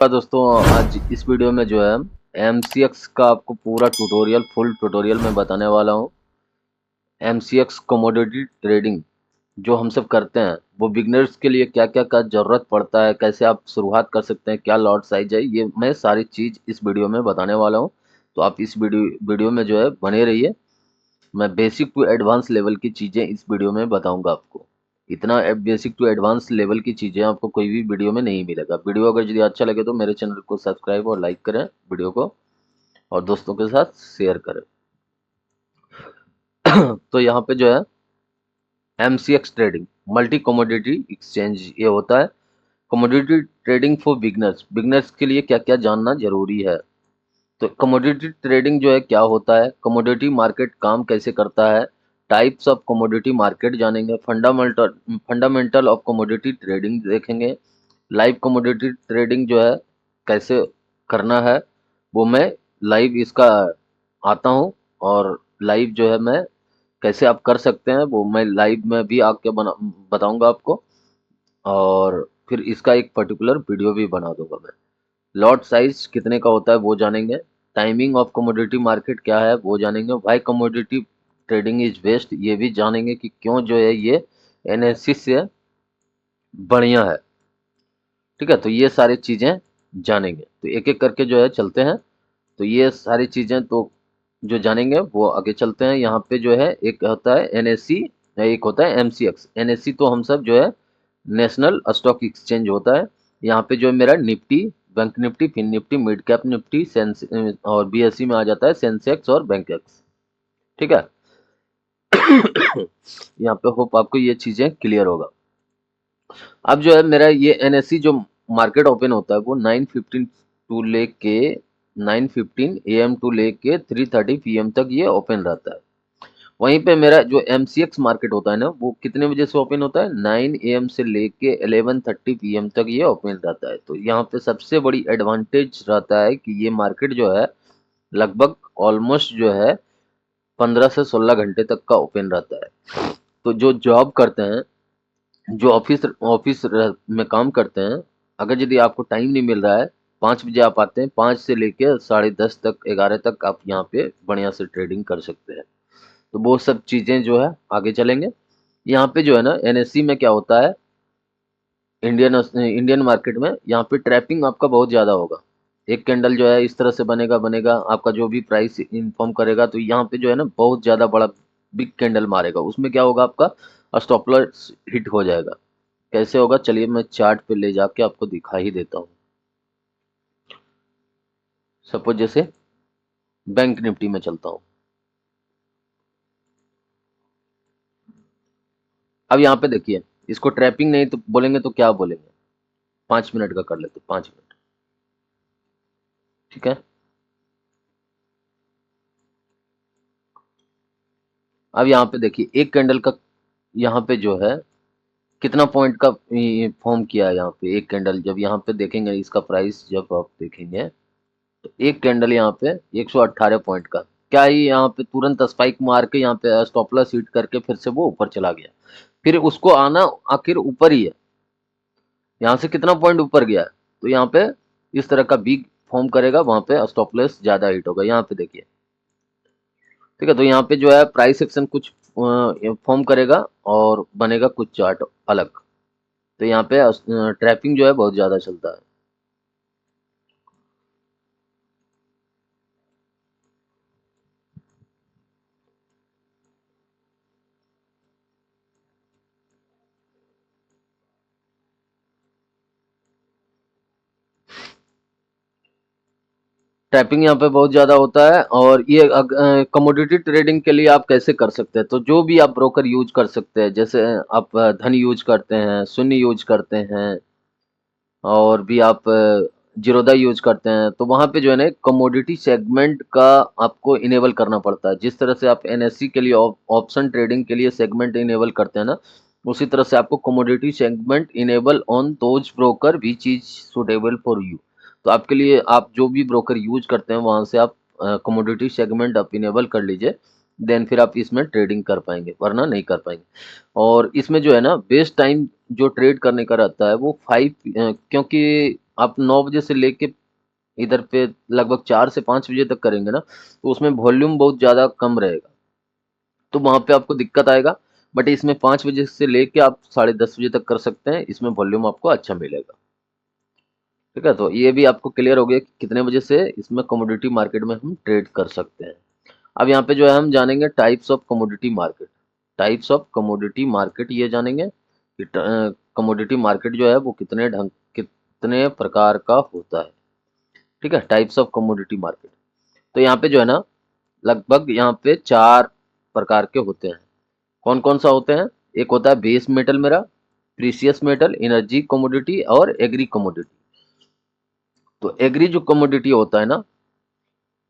दोस्तों, आज इस वीडियो में जो है एमसीएक्स का आपको पूरा फुल ट्यूटोरियल मैं बताने वाला हूँ। एमसीएक्स कमोडिटी ट्रेडिंग जो हम सब करते हैं वो बिगनर्स के लिए क्या क्या का ज़रूरत पड़ता है, कैसे आप शुरुआत कर सकते हैं, क्या लॉट साइज है, ये मैं सारी चीज़ इस वीडियो में बताने वाला हूँ। तो आप इस वीडियो में जो है बने रहिए। मैं बेसिक टू एडवांस लेवल की चीज़ें इस वीडियो में बताऊंगा आपको। इतना बेसिक टू एडवांस लेवल की चीज़ें आपको कोई भी वीडियो में नहीं मिलेगा। वीडियो अगर यदि अच्छा लगे तो मेरे चैनल को सब्सक्राइब और लाइक करें वीडियो को, और दोस्तों के साथ शेयर करें। तो यहाँ पे जो है MCX trading multi commodity exchange ये होता है। Commodity trading for beginners, beginners के लिए क्या क्या जानना जरूरी है। तो कमोडिटी ट्रेडिंग जो है क्या होता है, कमोडिटी मार्केट काम कैसे करता है, टाइप्स ऑफ कमोडिटी मार्केट जानेंगे, fundamental fundamental of commodity trading देखेंगे, लाइव कमोडिटी ट्रेडिंग जो है कैसे करना है वो मैं लाइव इसका आता हूँ, और लाइव जो है मैं कैसे आप कर सकते हैं वो मैं लाइव में भी आके बताऊंगा आपको। और फिर इसका एक पर्टिकुलर वीडियो भी बना दूंगा मैं। लॉट साइज कितने का होता है वो जानेंगे, टाइमिंग ऑफ कमोडिटी मार्केट क्या है वो जानेंगे, why commodity trading is best ये भी जानेंगे कि क्यों जो है ये एनएससी से बढ़िया है। ठीक है, तो ये सारी चीजें जानेंगे। तो एक एक करके जो है चलते हैं। तो ये सारी चीजें तो जो जानेंगे वो आगे चलते हैं। यहाँ पे जो है एक होता है एनएससी, एक होता है एमसीएक्स। एनएससी तो हम सब जो है नेशनल स्टॉक एक्सचेंज होता है। यहाँ पे जो है मेरा Nifty, bank Nifty, fin Nifty, mid cap Nifty, सेंस और बीएससी में आ जाता है सेंसेक्स और बैंक एक्स। ठीक है। यहाँ पे होप आपको ये चीजें क्लियर होगा। अब जो है मेरा ये एनएससी जो मार्केट ओपन होता है वो 9:15 टू लेके 9:15 AM टू लेके 3:30 PM तक ये ओपन रहता है। वहीं पे मेरा जो एमसीएक्स मार्केट होता है ना वो कितने बजे से ओपन होता है, 9 AM से लेके 11:30 PM तक ये ओपन रहता है। तो यहाँ पे सबसे बड़ी एडवांटेज रहता है कि ये मार्केट जो है लगभग ऑलमोस्ट जो है 15 से 16 घंटे तक का ओपन रहता है। तो जो जॉब करते हैं, जो ऑफिस ऑफिस में काम करते हैं, अगर यदि आपको टाइम नहीं मिल रहा है, 5 बजे आप आते हैं, 5 से लेके 10:30 तक, 11 तक आप यहाँ पे बढ़िया से ट्रेडिंग कर सकते हैं। तो वो सब चीजें जो है आगे चलेंगे। यहाँ पे जो है ना एनएससी में क्या होता है, इंडियन इंडियन मार्केट में यहाँ पे ट्रैपिंग आपका बहुत ज्यादा होगा। एक कैंडल जो है इस तरह से बनेगा बनेगा आपका जो भी प्राइस इन्फॉर्म करेगा, तो यहाँ पे जो है ना बहुत ज्यादा बड़ा बिग कैंडल मारेगा, उसमें क्या होगा आपका स्टॉप लॉस हिट हो जाएगा। कैसे होगा चलिए मैं चार्ट पे ले जाके आपको दिखा ही देता हूँ। सपोज जैसे बैंक निफ्टी में चलता हूँ। अब यहाँ पे देखिए, इसको ट्रैपिंग नहीं तो बोलेंगे तो क्या बोलेंगे, 5 मिनट का कर लेते, 5 मिनट। ठीक है। अब यहाँ पे देखिए एक कैंडल का यहाँ पे जो है कितना पॉइंट का फॉर्म किया है। यहाँ पे एक कैंडल जब यहाँ पे देखेंगे, इसका प्राइस जब आप देखेंगे तो एक कैंडल यहाँ पे 118 पॉइंट का, क्या ही यहाँ पे तुरंत स्पाइक मार के यहाँ पे स्टॉप लॉस हिट करके फिर से वो ऊपर चला गया। फिर उसको आना आखिर ऊपर ही है, यहाँ से कितना पॉइंट ऊपर गया है। तो यहाँ पे इस तरह का बिग फॉर्म करेगा, वहां पे स्टॉप लॉस ज्यादा हिट होगा। यहाँ पे देखिए, ठीक है। तो यहाँ पे जो है प्राइस एक्शन कुछ फॉर्म करेगा और बनेगा कुछ चार्ट अलग। तो यहाँ पे ट्रैपिंग जो है बहुत ज्यादा चलता है। टैपिंग यहाँ पे बहुत ज़्यादा होता है। और ये कमोडिटी ट्रेडिंग के लिए आप कैसे कर सकते हैं, तो जो भी आप ब्रोकर यूज कर सकते हैं, जैसे आप धन यूज करते हैं, शून्य यूज करते हैं, और भी आप जीरोधा यूज करते हैं, तो वहाँ पे जो है ना कमोडिटी सेगमेंट का आपको इनेबल करना पड़ता है। जिस तरह से आप एनएससी के लिए ऑप्शन ट्रेडिंग के लिए सेगमेंट इनेबल करते हैं ना, उसी तरह से आपको commodity segment enable on those broker which is suitable for you. तो आपके लिए आप जो भी ब्रोकर यूज करते हैं वहां से आप कमोडिटी सेगमेंट आप इनेबल कर लीजिए, देन फिर आप इसमें ट्रेडिंग कर पाएंगे, वरना नहीं कर पाएंगे। और इसमें जो है ना बेस्ट टाइम जो ट्रेड करने का रहता है वो 5, क्योंकि आप 9 बजे से लेके इधर पे लगभग 4 से 5 बजे तक करेंगे ना, तो उसमें वॉल्यूम बहुत ज़्यादा कम रहेगा, तो वहाँ पे आपको दिक्कत आएगा। बट इसमें 5 बजे से लेके आप 10:30 बजे तक कर सकते हैं, इसमें वॉल्यूम आपको अच्छा मिलेगा। ठीक है, तो ये भी आपको क्लियर हो गया कि कितने बजे से इसमें कमोडिटी मार्केट में हम ट्रेड कर सकते हैं। अब यहाँ पे जो है हम जानेंगे types of commodity market. Types of commodity market ये जानेंगे कि कमोडिटी मार्केट जो है वो कितने प्रकार का होता है। ठीक है, टाइप्स ऑफ कमोडिटी मार्केट। तो यहाँ पे जो है ना लगभग यहाँ पे 4 प्रकार के होते हैं। कौन कौन सा होते हैं? एक होता है बेस मेटल मेरा, प्रीसियस मेटल, एनर्जी कमोडिटी और एग्री कमोडिटी। तो एग्री जो कमोडिटी होता है ना,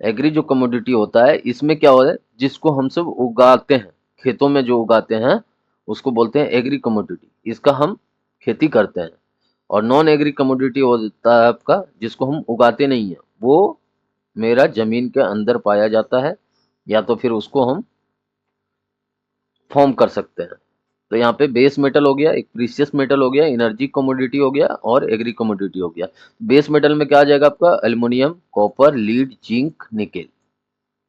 एग्री जो कमोडिटी होता है इसमें क्या होता है, जिसको हम सब उगाते हैं, खेतों में जो उगाते हैं उसको बोलते हैं एग्री कमोडिटी, इसका हम खेती करते हैं। और नॉन एग्री कमोडिटी होता है आपका जिसको हम उगाते नहीं है, वो मेरा जमीन के अंदर पाया जाता है, या तो फिर उसको हम फॉर्म कर सकते हैं। तो यहाँ पे बेस मेटल हो गया, एक प्रीशियस मेटल हो गया, एनर्जी कमोडिटी हो गया और एग्री कमोडिटी हो गया। बेस मेटल में क्या आ जाएगा आपका? Aluminium, copper, lead, zinc, nickel.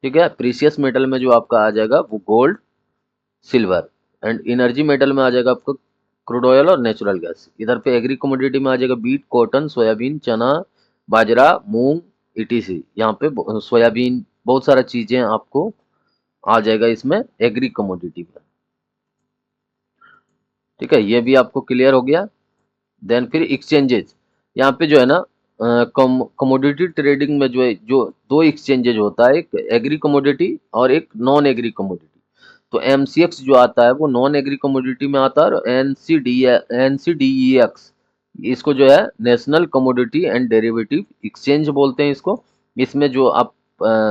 ठीक है, प्रीशियस मेटल में जो आपका आ जाएगा वो gold, silver. And energy metal में आ जाएगा आपका क्रूड ऑयल और नेचुरल गैस। इधर पे एग्री कमोडिटी में आ जाएगा बीट, कॉटन, सोयाबीन, चना, बाजरा, मूंग, ईटीसी। यहाँ पे सोयाबीन बहुत सारा चीजें आपको आ जाएगा इसमें एग्री कमोडिटी में। ठीक है, ये भी आपको क्लियर हो गया। देन फिर एक्सचेंजेस, यहाँ पे जो है ना कमोडिटी ट्रेडिंग में जो है, जो दो एक्सचेंजेज होता है, एक एग्री कमोडिटी और एक नॉन एग्री कमोडिटी। तो एमसीएक्स जो आता है वो नॉन एग्री कमोडिटी में आता है, और एनसीडीईएक्स इसको जो है national commodity and derivative exchange बोलते हैं इसको। इसमें जो आप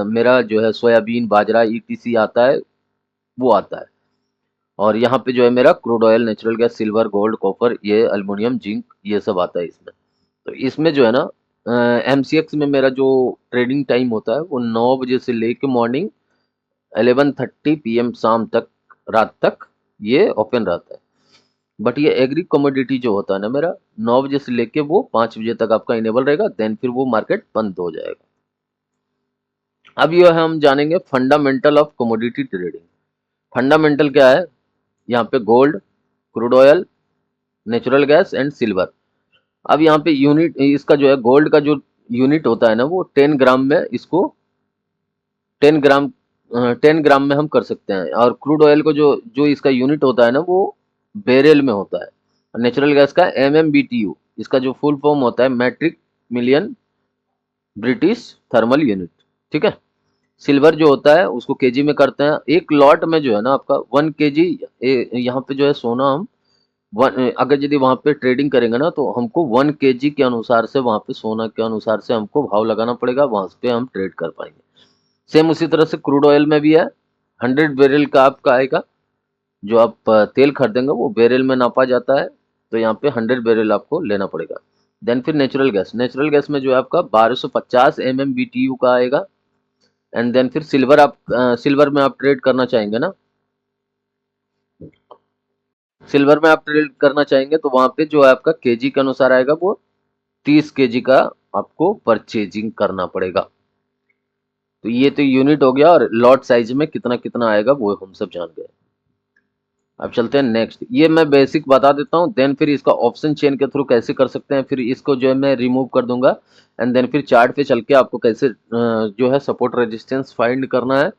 मेरा जो है सोयाबीन, बाजरा, ईटीसी आता है वो आता है। और यहाँ पे जो है मेरा crude oil, natural gas, silver, gold, copper, ये अल्मोनियम, जिंक, ये सब आता है इसमें। तो इसमें जो है ना एमसीएक्स में मेरा जो ट्रेडिंग टाइम होता है वो 9 बजे से लेके मॉर्निंग 11:30 PM शाम तक, रात तक ये ओपन रहता है। बट ये एग्री कमोडिटी जो होता है ना मेरा, 9 बजे से लेके वो 5 बजे तक आपका इनेबल रहेगा, देन फिर वो मार्केट बंद हो जाएगा। अब ये हम जानेंगे fundamental of commodity trading. Fundamental क्या है? यहाँ पे gold, crude oil, natural gas and silver. अब यहाँ पे यूनिट इसका जो है, गोल्ड का जो यूनिट होता है ना वो 10 ग्राम में, इसको 10 ग्राम 10 ग्राम में हम कर सकते हैं। और क्रूड ऑयल को जो जो इसका यूनिट होता है ना वो बैरेल में होता है। और नेचुरल गैस का MMBTU, इसका जो फुल फॉर्म होता है metric million British thermal unit. ठीक है, सिल्वर जो होता है उसको केजी में करते हैं। एक लॉट में जो है ना आपका 1 kg, यहाँ पे जो है सोना हम अगर यदि वहां पे ट्रेडिंग करेंगे ना तो हमको 1 kg के अनुसार से, वहां पे सोना के अनुसार से हमको भाव लगाना पड़ेगा, वहां पे हम ट्रेड कर पाएंगे। सेम उसी तरह से क्रूड ऑयल में भी है, 100 बैरल का आपका आएगा। जो आप तेल खरीदेंगे वो बैरल में नापा जाता है, तो यहाँ पे 100 बैरल आपको लेना पड़ेगा। देन फिर नेचुरल गैस, नेचुरल गैस में जो है आपका 1250 MMBTU का आएगा। एंड देन फिर सिल्वर, आप सिल्वर में आप ट्रेड करना चाहेंगे ना, सिल्वर में आप ट्रेड करना चाहेंगे तो वहां पे जो है आपका केजी के अनुसार आएगा, वो 30 kg का आपको परचेजिंग करना पड़ेगा। तो ये तो यूनिट हो गया, और लॉट साइज में कितना कितना आएगा वो हम सब जान गए। अब चलते हैं नेक्स्ट, ये मैं बेसिक बता देता हूँ, देन फिर इसका ऑप्शन चेन के थ्रू कैसे कर सकते हैं, फिर इसको जो है मैं रिमूव कर दूंगा। एंड देन फिर चार्ट पे चल के आपको कैसे जो है सपोर्ट रेजिस्टेंस फाइंड करना है,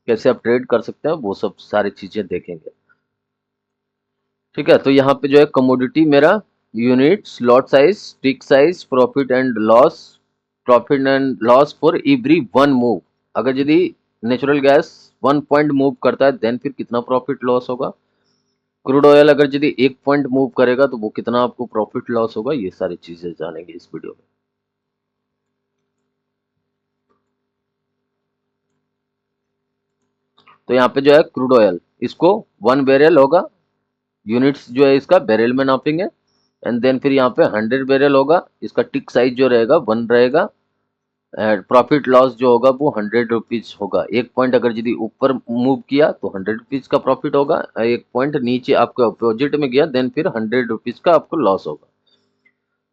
कैसे आप ट्रेड कर सकते हैं, वो सब सारी चीजें देखेंगे। ठीक है, तो यहाँ पे जो है कमोडिटी मेरा units, lot size, tick size, profit and loss for every one move. अगर यदि नेचुरल गैस 1 पॉइंट मूव करता है देन फिर कितना प्रॉफिट लॉस होगा। क्रूड ऑयल अगर यदि 1 पॉइंट मूव करेगा तो वो कितना आपको प्रॉफिट लॉस होगा, ये सारी चीजें जानेंगे इस वीडियो में। तो यहाँ पे जो है क्रूड ऑयल, इसको 1 बैरल होगा, यूनिट्स जो है इसका बैरल में नापेंगे। एंड देन फिर यहाँ पे 100 बैरल होगा, इसका टिक साइज जो रहेगा 1 रहेगा। प्रॉफिट लॉस जो होगा वो 100 रुपीज होगा। एक पॉइंट अगर यदि ऊपर मूव किया तो 100 रुपीज का प्रॉफिट होगा, एक पॉइंट नीचे आपके अपोजिट में गया देन फिर 100 रुपीज का आपको लॉस होगा।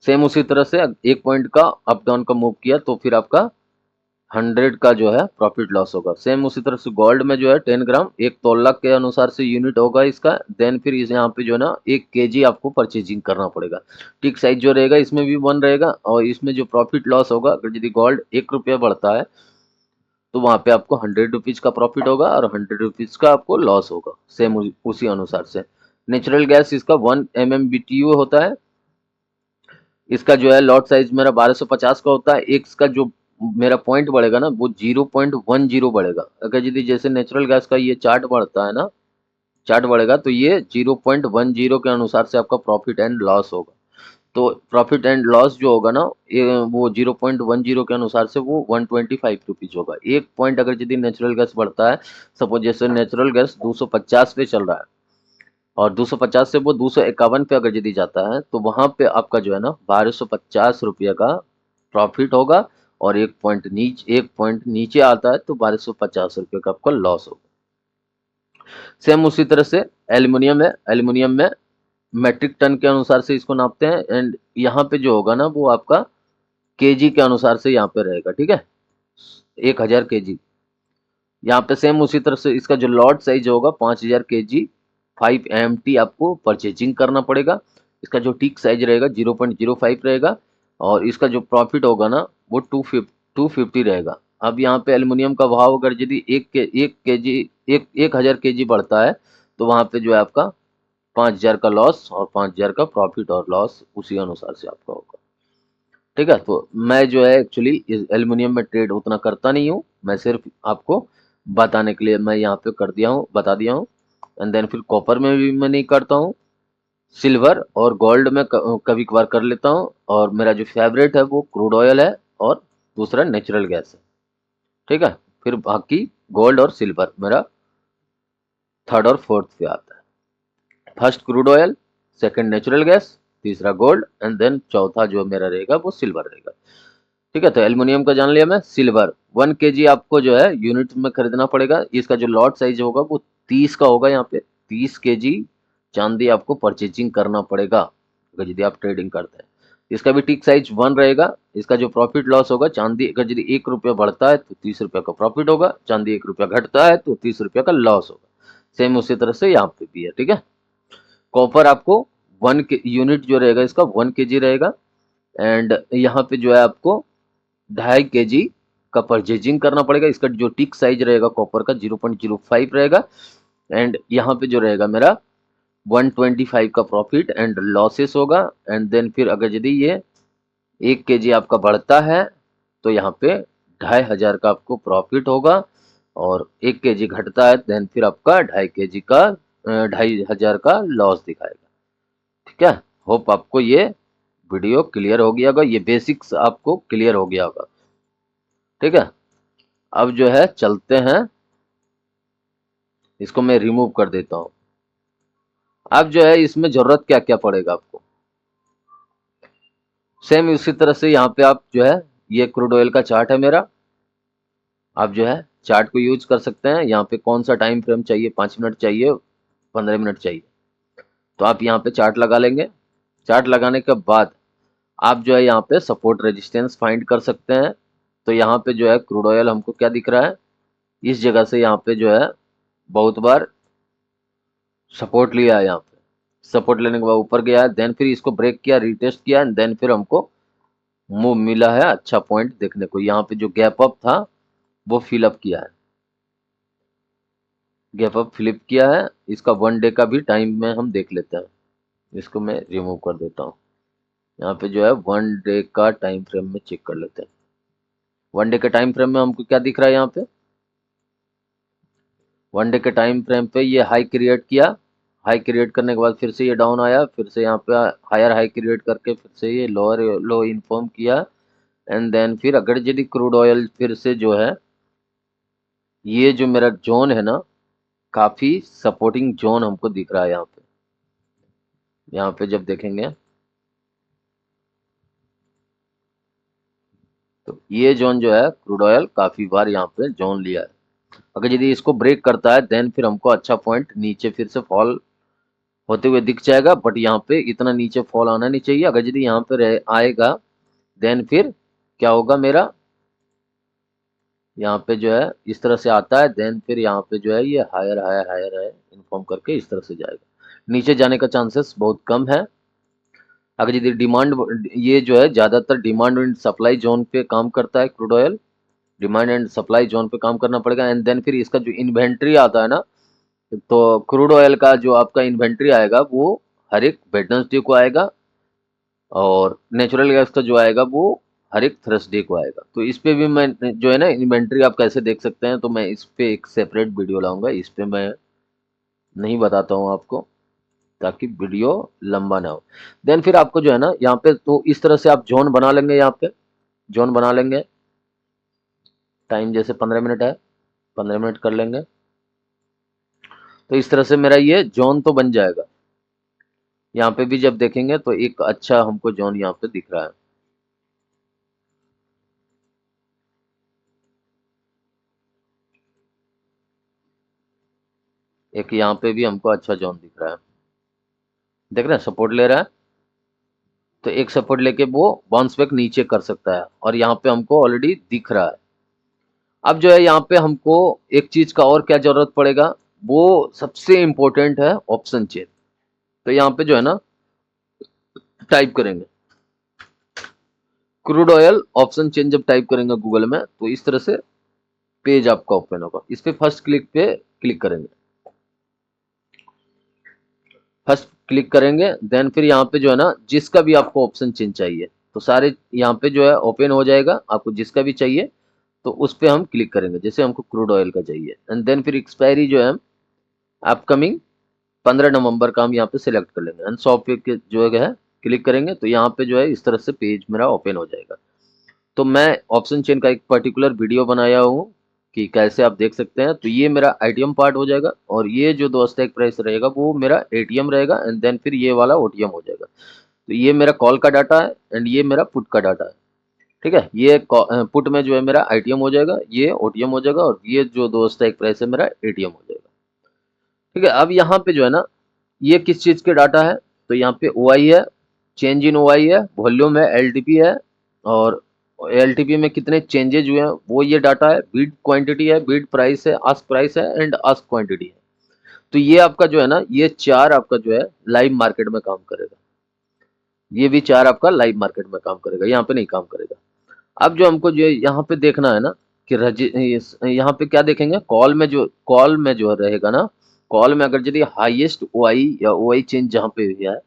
सेम उसी तरह से एक पॉइंट का अप डाउन का मूव किया तो फिर आपका 100 का जो है प्रॉफिट लॉस होगा। सेम उसी तरह से गोल्ड में जो है 10 ग्राम एक तोला के अनुसार से यूनिट होगा इसका, देन फिर इस यहाँ पे जो है ना 1 kg आपको परचेजिंग करना पड़ेगा। टिक साइज जो रहेगा इसमें भी 1 रहेगा, और इसमें जो प्रॉफिट लॉस होगा अगर यदि गोल्ड 1 रुपया बढ़ता है तो वहां पे आपको 100 रुपीज का प्रॉफिट होगा और 100 रुपीज का आपको लॉस होगा। सेम उसी अनुसार से नेचुरल गैस इसका 1 MMBTU होता है। इसका जो है लॉट साइज मेरा 1250 का होता है। एक इसका जो मेरा पॉइंट बढ़ेगा ना वो 0.10 बढ़ेगा। अगर यदि जैसे नेचुरल गैस का ये चार्ट बढ़ता है ना, चार्ट बढ़ेगा तो ये 0.10 के अनुसार से आपका प्रॉफिट एंड लॉस होगा। तो प्रॉफिट एंड लॉस जो होगा ना वो 0.10 के अनुसार से वो 125 रुपीज होगा। एक पॉइंट अगर यदि नेचुरल गैस बढ़ता है, सपोज जैसे नेचुरल गैस 250 पे चल रहा है और 250 से वो 251 पे अगर यदि जाता है तो वहां पे आपका जो है ना 1250 रुपये का प्रॉफिट होगा, और एक पॉइंट नीचे आता है तो 1250 रुपये का आपका लॉस होगा। सेम उसी तरह से एल्युमिनियम है। एल्युमिनियम में मेट्रिक टन के अनुसार से इसको नापते हैं, एंड यहाँ पे जो होगा ना वो आपका केजी के अनुसार से यहाँ पे रहेगा, ठीक है, 1000 kg। यहाँ पे सेम उसी तरह से इसका जो लॉट साइज होगा 5000 kg 5 MT आपको परचेजिंग करना पड़ेगा। इसका जो टिक साइज रहेगा 0.05 रहेगा, और इसका जो प्रॉफिट होगा ना वो 250 रहेगा। अब यहाँ पे एल्युमिनियम का भाव अगर यदि एक के जी एक 1000 kg बढ़ता है तो वहां पे जो है आपका 5000 का लॉस और 5000 का प्रॉफिट और लॉस उसी अनुसार से आपका होगा। ठीक है, तो मैं जो है एक्चुअली एल्युमिनियम में ट्रेड उतना करता नहीं हूँ, मैं सिर्फ आपको बताने के लिए मैं यहाँ पे कर दिया हूँ, बता दिया हूँ। एंड देन फिर कॉपर में भी मैं नहीं करता हूँ। सिल्वर और गोल्ड में कभी कभार कर लेता हूँ, और मेरा जो फेवरेट है वो क्रूड ऑयल है और दूसरा नेचुरल गैस है। ठीक है, फिर बाकी गोल्ड और सिल्वर मेरा थर्ड और फोर्थ पे आता है। First crude oil, second natural gas, तीसरा गोल्ड, एंड देन चौथा जो मेरा रहेगा वो सिल्वर रहेगा। ठीक है, तो एल्युमिनियम का जान लिया मैं। सिल्वर 1 kg आपको जो है यूनिट में खरीदना पड़ेगा। इसका जो लॉट साइज होगा वो 30 का होगा। यहाँ पे 30 kg चांदी आपको परचेजिंग करना पड़ेगा अगर यदि आप ट्रेडिंग करते हैं। इसका भी टिक साइज 1 रहेगा। इसका जो प्रॉफिट लॉस होगा, चांदी अगर यदि 1 रुपया बढ़ता है तो 30 रुपया का प्रॉफिट होगा, चांदी 1 रुपया घटता है तो 30 रुपया का लॉस होगा। सेम उसी तरह से यहाँ पे भी है। ठीक है, कॉपर आपको 1 यूनिट जो रहेगा इसका 1 kg रहेगा, एंड यहाँ पे जो है आपको 2.5 kg का परचेजिंग करना पड़ेगा। इसका जो टिक साइज रहेगा कॉपर का 0.05 रहेगा, एंड यहाँ पे जो रहेगा मेरा 125 का प्रॉफिट एंड लॉसेस होगा। एंड देन फिर अगर यदि ये 1 kg आपका बढ़ता है तो यहाँ पे 2500 का आपको प्रॉफिट होगा, और 1 kg घटता है देन फिर आपका 2.5 kg का 2500 का लॉस दिखाएगा। ठीक है, होप आपको ये वीडियो क्लियर हो गया होगा, ये बेसिक्स आपको क्लियर हो गया होगा। ठीक है, अब जो है चलते हैं, इसको मैं रिमूव कर देता हूं। अब जो है इसमें जरूरत क्या क्या पड़ेगा आपको, सेम उसी तरह से यहाँ पे आप जो है ये क्रूड ऑयल का चार्ट है मेरा। आप जो है चार्ट को यूज कर सकते हैं। यहाँ पे कौन सा टाइम फ्रेम चाहिए, 5 मिनट चाहिए, 15 मिनट चाहिए, तो आप यहाँ पे चार्ट लगा लेंगे। चार्ट लगाने के बाद आप जो है यहाँ पे सपोर्ट रेजिस्टेंस फाइंड कर सकते हैं। तो यहाँ पे जो है क्रूड ऑयल हमको क्या दिख रहा है, इस जगह से यहाँ पे जो है बहुत बार सपोर्ट लिया है। यहाँ पे सपोर्ट लेने के बाद ऊपर गया है, देन फिर इसको ब्रेक किया, रिटेस्ट किया, देन फिर हमको मूव मिला है अच्छा पॉइंट देखने को। यहाँ पे जो गैप अप था वो फिलअप किया है, गैप अप फिलअप किया है। इसका 1 डे का भी टाइम में हम देख लेते हैं। इसको मैं रिमूव कर देता हूँ। यहाँ पे जो है 1 डे का टाइम फ्रेम में चेक कर लेते हैं। 1 डे के टाइम फ्रेम में हमको क्या दिख रहा है, यहाँ पे 1 डे के टाइम फ्रेम पे ये हाई क्रिएट किया। हाई क्रिएट करने के बाद फिर से ये डाउन आया, फिर से यहाँ पे हायर हाई क्रिएट करके फिर से ये लोअर लो इन्फॉर्म किया। एंड देन फिर अगर यदि क्रूड ऑयल फिर से जो है ये जो मेरा जोन है ना, काफी सपोर्टिंग जोन हमको दिख रहा है। यहाँ पे जब देखेंगे तो ये जोन जो है क्रूड ऑयल काफी बार यहाँ पे जोन लिया है। अगर यदि इसको ब्रेक करता है देन फिर हमको अच्छा पॉइंट नीचे फिर से फॉल होते हुए दिख जाएगा, बट यहाँ पे इतना नीचे फॉल आना नहीं चाहिए। अगर यदि यहाँ पे आएगा देन फिर क्या होगा मेरा, यहाँ पे जो है इस तरह से आता है देन फिर यहाँ पे जो है ये हायर हायर हायर है इन्फॉर्म करके इस तरह से जाएगा। नीचे जाने का चांसेस बहुत कम है। अगर यदि डिमांड, ये जो है ज़्यादातर डिमांड एंड सप्लाई जोन पे काम करता है crude oil, demand and supply zone पे काम करना पड़ेगा। एंड देन फिर इसका जो इन्वेंट्री आता है ना, तो क्रूड ऑयल का जो आपका इन्वेंट्री आएगा वो हर एक वेडनेसडे को आएगा, और नेचुरल गैस का जो आएगा वो हर एक थर्सडे को आएगा। तो इस पे भी मैं जो है ना इन्वेंट्री आप कैसे देख सकते हैं, तो मैं इस पे एक सेपरेट वीडियो लाऊंगा, इस पे मैं नहीं बताता हूँ आपको ताकि वीडियो लंबा ना हो। देन फिर आपको जो है ना यहाँ पे तो इस तरह से आप जोन बना लेंगे, यहाँ पे जोन बना लेंगे। टाइम जैसे 15 मिनट है, 15 मिनट कर लेंगे। तो इस तरह से मेरा ये जोन तो बन जाएगा। यहाँ पे भी जब देखेंगे तो एक अच्छा हमको जोन यहाँ पे दिख रहा है। एक यहाँ पे भी हमको अच्छा जोन दिख रहा है, देख रहे हैं सपोर्ट ले रहा है। तो एक सपोर्ट लेके वो बाउंस बैक नीचे कर सकता है, और यहाँ पे हमको ऑलरेडी दिख रहा है। अब जो है यहाँ पे हमको एक चीज का और क्या जरूरत पड़ेगा, वो सबसे इंपॉर्टेंट है ऑप्शन चेन। तो यहाँ पे जो है ना टाइप करेंगे क्रूड ऑयल ऑप्शन चेन, जब टाइप करेंगे गूगल में तो इस तरह से पेज आपका ओपन होगा। इस पे फर्स्ट क्लिक पे क्लिक करेंगे, फर्स्ट क्लिक करेंगे देन फिर यहाँ पे जो है ना जिसका भी आपको ऑप्शन चेन चाहिए तो सारे यहाँ पे जो है ओपन हो जाएगा। आपको जिसका भी चाहिए तो उस पे हम क्लिक करेंगे, जैसे हमको क्रूड ऑयल का चाहिए। एंड देन फिर एक्सपायरी जो है अपकमिंग 15 नवंबर का हम यहाँ पे सिलेक्ट कर लेंगे। एंड शॉप पे जो है क्लिक करेंगे तो यहाँ पे जो है इस तरह से पेज मेरा ओपन हो जाएगा। तो मैं ऑप्शन चेन का एक पर्टिकुलर वीडियो बनाया हूँ कि कैसे आप देख सकते हैं। तो ये मेरा आईटीएम पार्ट हो जाएगा, और ये जो दो स्टैक प्राइस रहेगा वो मेरा एटीएम रहेगा, एंड देन फिर ये वाला ओटीएम हो जाएगा। तो ये मेरा कॉल का डाटा है एंड ये मेरा पुट का डाटा है। ठीक है, ये पुट में जो है मेरा आईटीएम हो जाएगा, ये ओटीएम हो जाएगा, और ये जो दो स्टैक प्राइस है मेरा एटीएम हो जाएगा। ठीक है, अब यहाँ पे जो है ना ये किस चीज के डाटा है, तो यहाँ पे ओआई है, चेंज इन ओआई है, वॉल्यूम है, एलटीपी है, और एलटीपी में कितने चेंजेज हुए हैं वो ये डाटा है, बीड क्वांटिटी है, बीड प्राइस है, आस्क प्राइस है, एंड आस्क क्वांटिटी है। तो ये आपका जो है ना ये चार आपका जो है लाइव मार्केट में काम करेगा। ये भी चार आपका लाइव मार्केट में काम करेगा, यहाँ पे नहीं काम करेगा। अब जो हमको जो यहाँ पे देखना है ना कि यहाँ पे क्या देखेंगे, कॉल में जो रहेगा ना, कॉल में अगर यदि हाईएस्ट ओआई या ओआई चेंज जहाँ पे हुआ है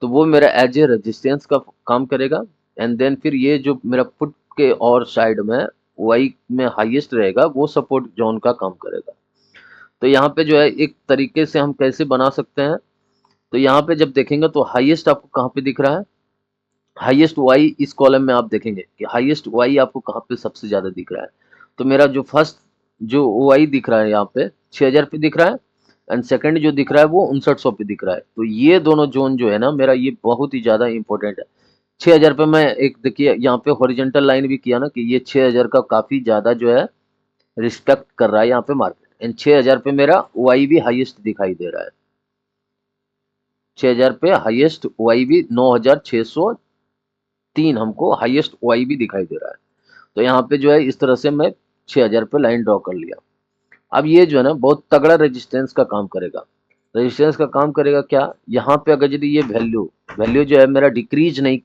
तो वो मेरा एज ए रेजिस्टेंस का काम करेगा। एंड देन फिर ये जो मेरा पुट के और साइड में ओआई में हाईएस्ट रहेगा वो सपोर्ट जोन का काम करेगा। तो यहाँ पे जो है एक तरीके से हम कैसे बना सकते हैं, तो यहाँ पे जब देखेंगे तो हाईएस्ट आपको कहाँ पे दिख रहा है, हाईएस्ट वाई इस कॉलम में आप देखेंगे कि हाईएस्ट वाई आपको कहाँ पे सबसे ज्यादा दिख रहा है। तो मेरा जो फर्स्ट जो वाई दिख रहा है यहाँ पे 6000 पे दिख रहा है, एंड सेकंड जो दिख रहा है वो 5900 पे दिख रहा है। तो ये दोनों जोन जो है ना मेरा ये बहुत ही ज्यादा इंपॉर्टेंट है। 6000 पे मैं एक देखिए यहाँ पे हॉरिजॉन्टल लाइन भी किया ना कि ये 6000 का काफी ज्यादा जो है रिस्पेक्ट कर रहा है यहाँ पे मार्केट, एंड 6000 पे मेरा वाई भी हाईएस्ट दिखाई दे रहा है। 6000 पे हाईएस्ट वाई भी 9603 हमको हाईएस्ट वाई भी दिखाई दे रहा है। तो यहाँ पे जो है इस तरह से मैं 6000 पे लाइन ड्रॉ कर लिया। अब ये जो है ना बहुत तगड़ा रेजिस्टेंस का काम करेगा। रेजिस्टेंस का काम करेगा क्या, यहाँ पे अगर यदि ये वैल्यू वैल्यू जो है मेरा डिक्रीज नहीं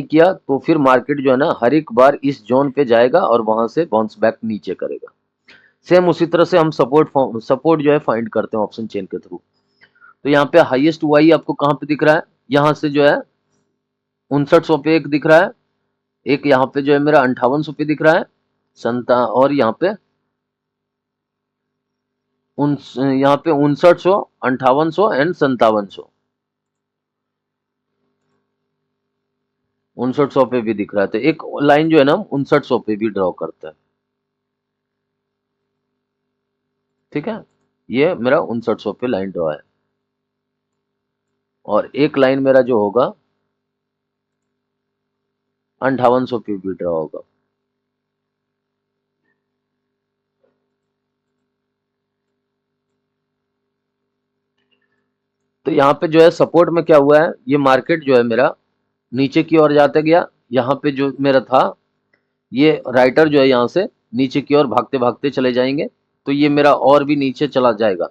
किया तो फिर मार्केट जो है ना हर एक बार इस जोन पे जाएगा और वहां से बाउंस बैक नीचे करेगा। सेम उसी तरह से हम सपोर्ट जो है फाइंड करते हैं ऑप्शन चेन के थ्रू। तो यहाँ पे हाईएस्ट वाई आपको कहाँ पे दिख रहा है, यहाँ से जो है 5900 पे एक दिख रहा है, एक यहाँ पे जो है मेरा 5800 पे दिख रहा है संता, और यहाँ पे यहाँ पे 5900, 5800 एंड 5700, 5900 पे भी दिख रहा है। तो एक लाइन जो है ना 5900 पे भी ड्रॉ करता है। ठीक है, ये मेरा 5900 पे लाइन ड्रॉ है, और एक लाइन मेरा जो होगा 5800 पे विड्रॉ होगा। तो यहाँ पे जो है सपोर्ट में क्या हुआ है, ये मार्केट जो है मेरा नीचे की ओर जाते गया। यहाँ पे जो मेरा था, ये राइटर जो है यहाँ से नीचे की ओर भागते भागते चले जाएंगे, तो ये मेरा और भी नीचे चला जाएगा,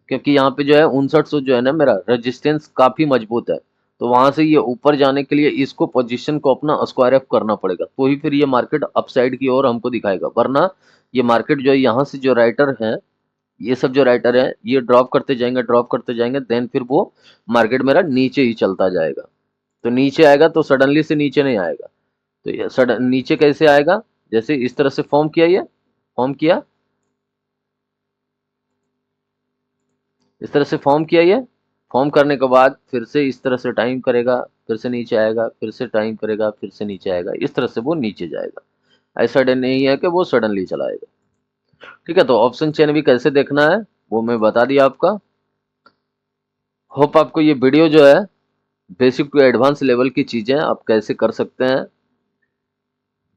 क्योंकि यहाँ पे जो है 5900 जो है ना मेरा रेजिस्टेंस काफी मजबूत है। तो वहां से ये ऊपर जाने के लिए इसको पोजीशन को अपना स्क्वायर एफ करना पड़ेगा, तो ही फिर ये मार्केट अपसाइड की ओर हमको दिखाएगा। वरना ये मार्केट जो है यहाँ से जो राइटर है, ये सब जो राइटर है, ये ड्रॉप करते जाएंगे, ड्रॉप करते जाएंगे, देन फिर वो मार्केट मेरा नीचे ही चलता जाएगा। तो नीचे आएगा तो सडनली से नीचे नहीं आएगा। तो ये सडन नीचे कैसे आएगा, जैसे इस तरह से फॉर्म किया, ये फॉर्म किया, इस तरह से फॉर्म किया, ये फॉर्म करने के बाद फिर से इस तरह से टाइम करेगा, फिर से नीचे आएगा, फिर से टाइम करेगा, फिर से नीचे आएगा, इस तरह से वो नीचे जाएगा। ऐसा नहीं है कि वो सडनली चला आएगा। ठीक है, तो ऑप्शन चेन भी कैसे देखना है वो मैं बता दिया आपका। होप आपको ये वीडियो जो है बेसिक टू एडवांस लेवल की चीजें आप कैसे कर सकते हैं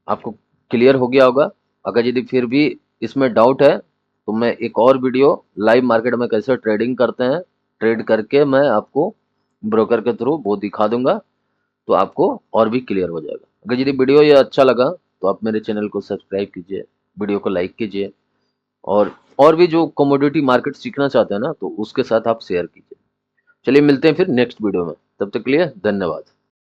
आपको क्लियर हो गया होगा। अगर यदि फिर भी इसमें डाउट है तो मैं एक और वीडियो लाइव मार्केट में कैसे ट्रेडिंग करते हैं, ट्रेड करके मैं आपको ब्रोकर के थ्रू वो दिखा दूंगा, तो आपको और भी क्लियर हो जाएगा। अगर यदि वीडियो ये अच्छा लगा तो आप मेरे चैनल को सब्सक्राइब कीजिए, वीडियो को लाइक कीजिए, और भी जो कमोडिटी मार्केट सीखना चाहते हैं ना, तो उसके साथ आप शेयर कीजिए। चलिए मिलते हैं फिर नेक्स्ट वीडियो में, तब तक के लिए धन्यवाद।